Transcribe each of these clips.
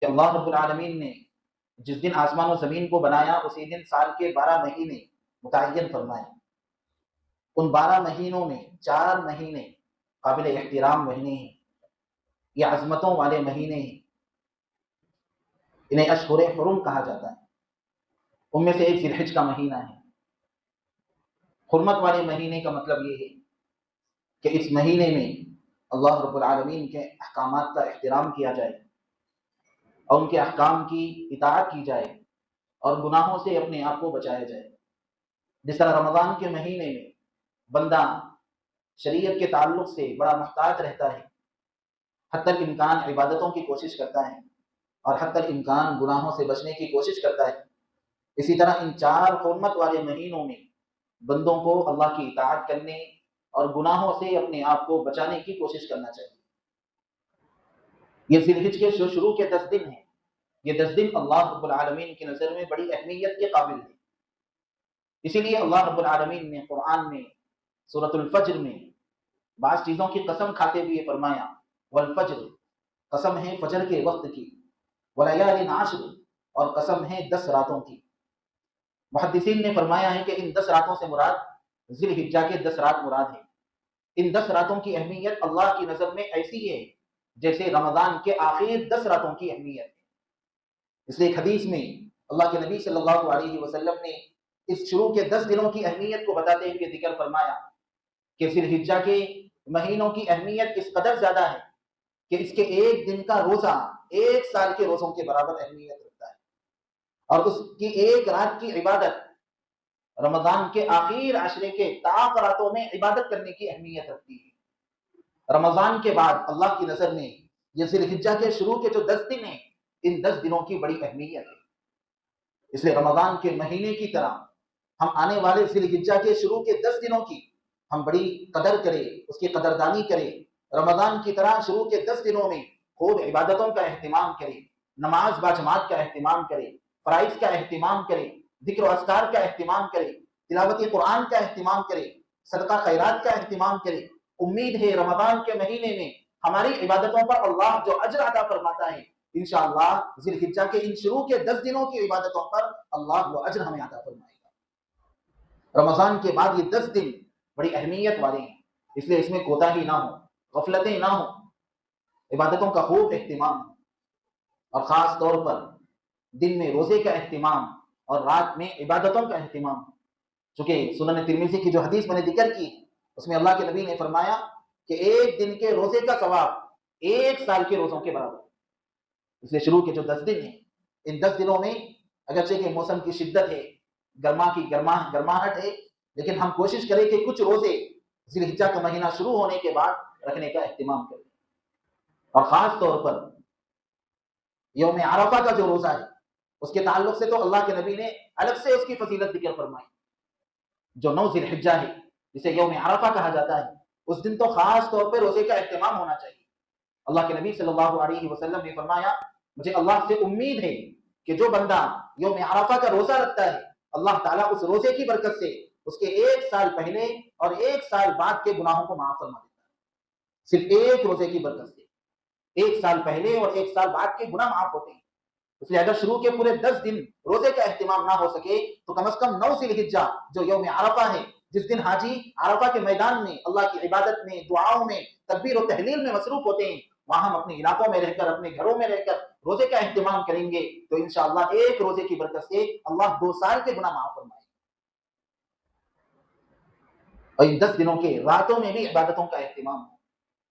کہ اللہ رب العالمین نے جس دن آسمان و زمین کو بنایا اسی دن سال کے 12 مہینے متعین فرمائے. ان 12 مہینوں میں 4 مہینے قابل احترام مہینے ہیں، یہ عظمتوں والے مہینے ہیں، انہیں اشہر حرم کہا جاتا ہے. ان میں سے ایک ذی الحج کا مہینہ ہے. حرمت والے مہینے کا مطلب یہ ہے کہ اس مہینے میں اللہ رب العالمین کے احکامات کا احترام کیا جائے اور ان کے احکام کی اطاعت کی جائے اور گناہوں سے اپنے آپ کو بچایا جائے. جس طرح رمضان کے مہینے میں بندہ شریعت کے تعلق سے بڑا محتاط رہتا ہے، حتی الامکان عبادتوں کی کوشش کرتا ہے اور حتی الامکان گناہوں سے بچنے کی کوشش کرتا ہے، اسی طرح ان 4 حرمت والے مہینوں میں بندوں کو اللہ کی اطاعت کرنے اور گناہوں سے اپنے آپ کو بچانے کی کوشش کرنا چاہیے. یہ ذی الحج کے شروع کے 10 دن ہیں. یہ 10 دن اللہ رب العالمین کی نظر میں بڑی اہمیت کے قابل ہیں. اسی لیے اللہ رب العالمین نے قرآن میں سورۃ الفجر میں بعض چیزوں کی قسم کھاتے ہوئے فرمایا والفجر، قسم ہے فجر کے وقت کی، ولیال عشر، اور قسم ہے 10 راتوں کی. محدثین نے فرمایا ہے کہ ان 10 راتوں سے مراد ذی الحجہ کے 10 رات مراد ہیں. ان 10 راتوں کی اہمیت اللہ کی نظر میں ایسی ہے جیسے رمضان کے آخر 10 راتوں کی اہمیت ہے. اس لیے ایک حدیث میں اللہ کے نبی صلی اللہ علیہ وسلم نے اس شروع کے 10 دنوں کی اہمیت کو بتاتے ہوئے ذکر فرمایا کہ ذی الحجہ کے مہینوں کی اہمیت اس قدر زیادہ ہے کہ اس کے ایک دن کا روزہ 1 سال کے روزوں کے برابر اہمیت رکھتا ہے، اور اس کی ایک رات کی عبادت رمضان کے آخر عشرے کے طاق راتوں میں عبادت کرنے کی اہمیت رکھتی ہے. رمضان کے بعد اللہ کی نظر میں یہ ذی الحجہ کے شروع کے جو 10 دن ہیں، ان 10 دنوں کی بڑی اہمیت ہے. اس لیے رمضان کے مہینے کی طرح ہم آنے والے ذی الحجہ کے شروع کے 10 دنوں کی ہم بڑی قدر کریں، اس کی قدردانی کریں. رمضان کی طرح شروع کے 10 دنوں میں خوب عبادتوں کا اہتمام کریں، نماز باجماعت کا اہتمام کریں، فرائض کا اہتمام کریں، ذکر و اذکار کا اہتمام کریں، تلاوت قرآن کا اہتمام کریں، صدقہ خیرات کا اہتمام کریں. امید ہے رمضان کے مہینے میں ہماری عبادتوں پر اللہ جو اجر عطا فرماتا ہے، انشاءاللہ ذی الحجہ کے ان شروع کے 10 دنوں کی عبادتوں پر اللہ وہ اجر ہمیں عطا فرمائے گا. رمضان کے بعد یہ 10 دن بڑی اہمیت والے ہیں، اس لیے اس میں کوتاہی نہ ہو، غفلتیں نہ ہوں، عبادتوں کا خوب اہتمام اور خاص طور پر دن میں روزے کا اہتمام اور رات میں عبادتوں کا اہتمام. چونکہ سنن ترمذی کی جو حدیث میں نے ذکر کی اس میں اللہ کے نبی نے فرمایا کہ ایک دن کے روزے کا ثواب 1 سال کے روزوں کے برابر. اس لیے شروع کے جو 10 دن ہیں، ان 10 دنوں میں اگرچہ کہ موسم کی شدت ہے، گرماہٹ ہے، لیکن ہم کوشش کریں کہ کچھ روزے ذی الحجہ کا مہینہ شروع ہونے کے بعد رکھنے کا اہتمام کریں. اور خاص طور پر یوم عرفہ کا جو روزہ ہے اس کے تعلق سے تو اللہ کے نبی نے الگ سے اس کی فضیلت ذکر فرمائی. جو 9 ذی الحجہ ہے جسے یوم عرفہ کہا جاتا ہے، اس دن تو خاص طور پہ روزے کا اہتمام ہونا چاہیے. اللہ کے نبی صلی اللہ علیہ وسلم نے فرمایا مجھے اللہ سے امید ہے کہ جو بندہ یوم عرفہ کا روزہ رکھتا ہے اللہ تعالیٰ اس روزے کی برکت سے اس کے 1 سال پہلے اور 1 سال بعد کے گناہوں کو معاف فرما دیتا ہے. صرف ایک روزے کی برکت سے 1 سال پہلے اور 1 سال بعد کے گناہ معاف ہوتے ہیں. اس لیے اگر شروع کے پورے 10 دن روزے کا اہتمام نہ ہو سکے تو کم از کم 9 ذی الحجہ جو یوم عرفہ ہے، جس دن حاجی عرفہ کے میدان میں اللہ کی عبادت میں، دعاؤں میں، تکبیر و تحلیل میں مصروف ہوتے ہیں، وہاں ہم اپنے علاقوں میں رہ کر، اپنے گھروں میں رہ کر روزے کا اہتمام کریں گے تو انشاءاللہ ایک روزے کی برکت سے اللہ 2 سال کے گناہ معاف فرمائے. اور ان 10 دنوں کے راتوں میں بھی عبادتوں کا اہتمام ہو.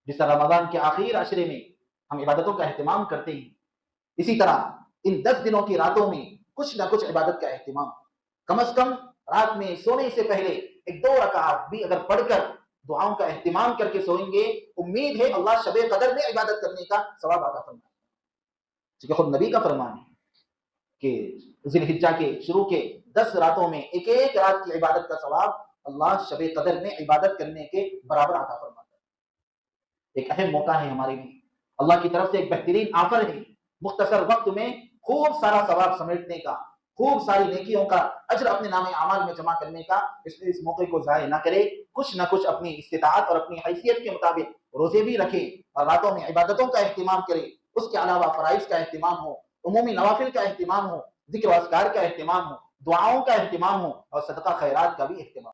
جس طرح رمضان کے آخر عشرے میں ہم عبادتوں کا اہتمام کرتے ہیں، اسی طرح ان 10 دنوں کی راتوں میں کچھ نہ کچھ عبادت کا اہتمام. کم از کم رات میں سونے سے پہلے 1-2 رکعات بھی اگر پڑھ کر دعاؤں کا اہتمام کر کے سوئیں گے، امید ہے اللہ شب قدر میں عبادت کرنے کا ثواب عطا فرمائے. کیونکہ خود نبی کا فرمان ہے کہ ذی الحجہ کے شروع کے 10 راتوں میں ایک ایک رات کی عبادت کا ثواب اللہ شب قدر میں عبادت کرنے کے برابر عطا فرماتا ہے. ایک اہم موقع ہے ہمارے لیے، اللہ کی طرف سے ایک بہترین آفر ہے مختصر وقت میں خوب سارا ثواب سمیٹنے کا، خوب ساری نیکیوں کا اجر اپنے نام اعمال میں جمع کرنے کا. اس لیے اس موقع کو ضائع نہ کرے، کچھ نہ کچھ اپنی استطاعت اور اپنی حیثیت کے مطابق روزے بھی رکھے اور راتوں میں عبادتوں کا اہتمام کرے. اس کے علاوہ فرائض کا اہتمام ہو، عمومی نوافل کا اہتمام ہو، ذکر و اذکار کا اہتمام ہو، دعاؤں کا اہتمام ہو اور صدقہ خیرات کا بھی اہتمام